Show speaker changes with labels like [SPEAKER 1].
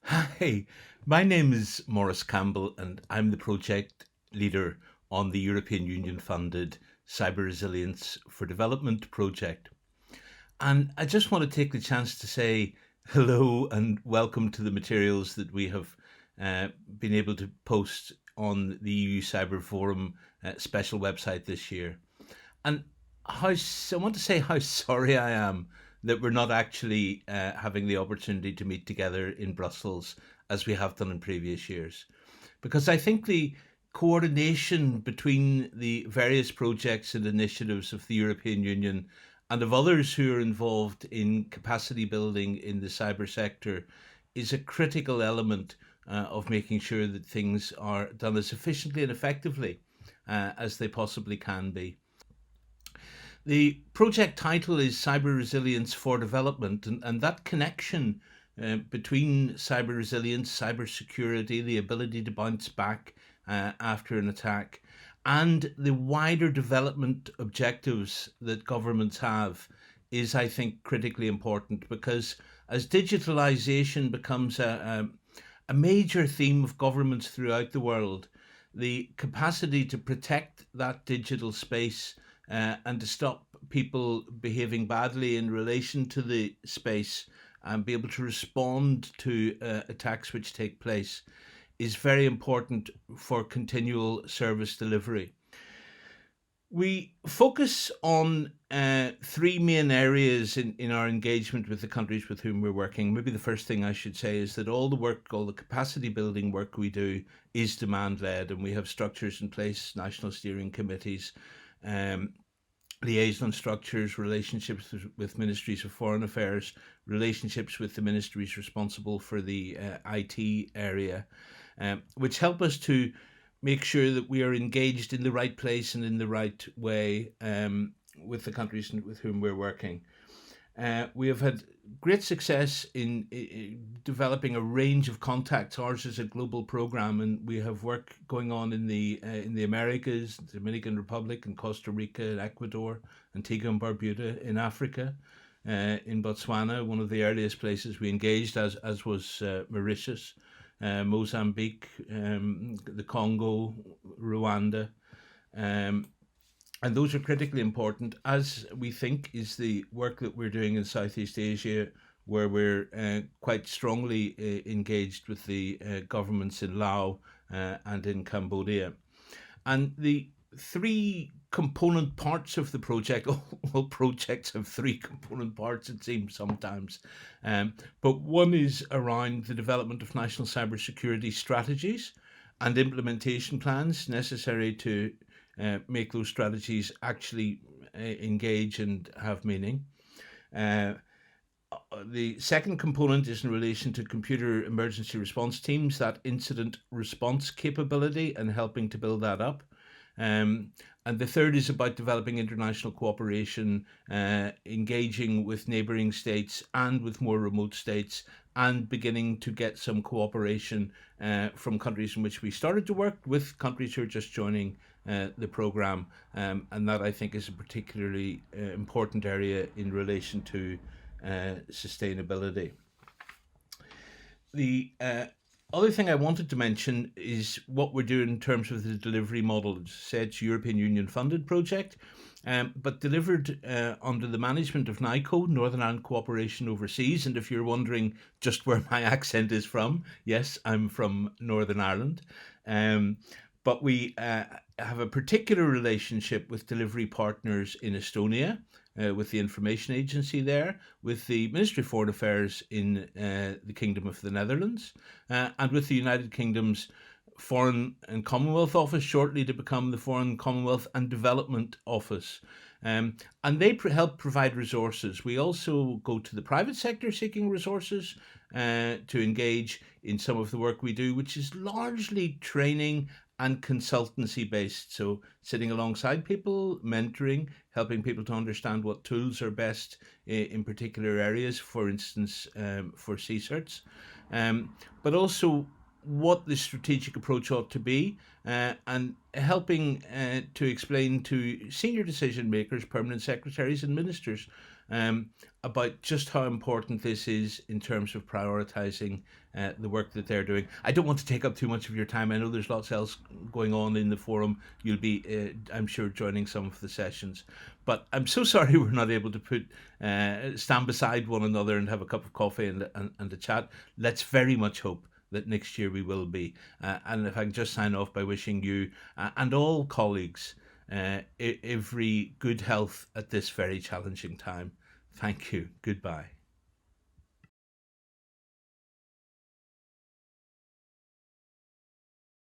[SPEAKER 1] Hi, my name is Maurice Campbell, and I'm the project leader on the European Union funded Cyber Resilience for Development project. And I just want to take the chance to say hello and welcome to the materials that we have been able to post on the EU Cyber Forum special website this year. And I want to say how sorry I am that we're not actually having the opportunity to meet together in Brussels as we have done in previous years. Because I think the coordination between the various projects and initiatives of the European Union and of others who are involved in capacity building in the cyber sector is a critical element of making sure that things are done as efficiently and effectively as they possibly can be. The project title is Cyber Resilience for Development, and that connection between cyber resilience, cyber security, the ability to bounce back after an attack, and the wider development objectives that governments have is, I think, critically important because as digitalization becomes a major theme of governments throughout the world, the capacity to protect that digital space and to stop people behaving badly in relation to the space and be able to respond to attacks which take place is very important for continual service delivery. We focus on three main areas in our engagement with the countries with whom we're working. Maybe the first thing I should say is that all the capacity building work we do is demand led, and we have structures in place, national steering committees, um, liaison structures, relationships with ministries of foreign affairs, relationships with the ministries responsible for the IT area, which help us to make sure that we are engaged in the right place and in the right way with the countries with whom we're working. We have had great success in developing a range of contacts. Ours is a global program, and we have work going on in the Americas, Dominican Republic, and Costa Rica, and Ecuador, Antigua and Barbuda in Africa, in Botswana, one of the earliest places we engaged, as was Mauritius, Mozambique, the Congo, Rwanda. Um, and those are critically important, as we think is the work that we're doing in Southeast Asia, where we're quite strongly engaged with the governments in Laos and in Cambodia. And the three component parts of the project, all projects have three component parts, it seems sometimes. But one is around the development of national cybersecurity strategies and implementation plans necessary to make those strategies actually engage and have meaning. Uh, the second component is in relation to computer emergency response teams, that incident response capability, and helping to build that up. Um, and the third is about developing international cooperation, engaging with neighbouring states and with more remote states, and beginning to get some cooperation from countries in which we started to work with countries who are just joining the programme. And that, I think, is a particularly important area in relation to sustainability. The other thing I wanted to mention is what we're doing in terms of the delivery model. As I said, it's a European Union funded project, but delivered under the management of NICO, Northern Ireland Cooperation Overseas. And if you're wondering just where my accent is from, yes, I'm from Northern Ireland. Um, but we have a particular relationship with delivery partners in Estonia, with the information agency there, with the Ministry of Foreign Affairs in the Kingdom of the Netherlands, and with the United Kingdom's Foreign and Commonwealth Office, shortly to become the Foreign, Commonwealth and Development Office. And they help provide resources. We also go to the private sector seeking resources to engage in some of the work we do, which is largely training and consultancy based. So, sitting alongside people, mentoring, helping people to understand what tools are best in particular areas, for instance, for CSIRTs, but also what the strategic approach ought to be, and helping to explain to senior decision makers, permanent secretaries, and ministers about just how important this is in terms of prioritizing the work that they're doing. I don't want to take up too much of your time. I know there's lots else going on in the forum. You'll be, I'm sure, joining some of the sessions. But I'm so sorry we're not able to stand beside one another and have a cup of coffee and a chat. Let's very much hope that next year we will be. And if I can just sign off by wishing you and all colleagues every good health at this very challenging time. Thank you. Goodbye.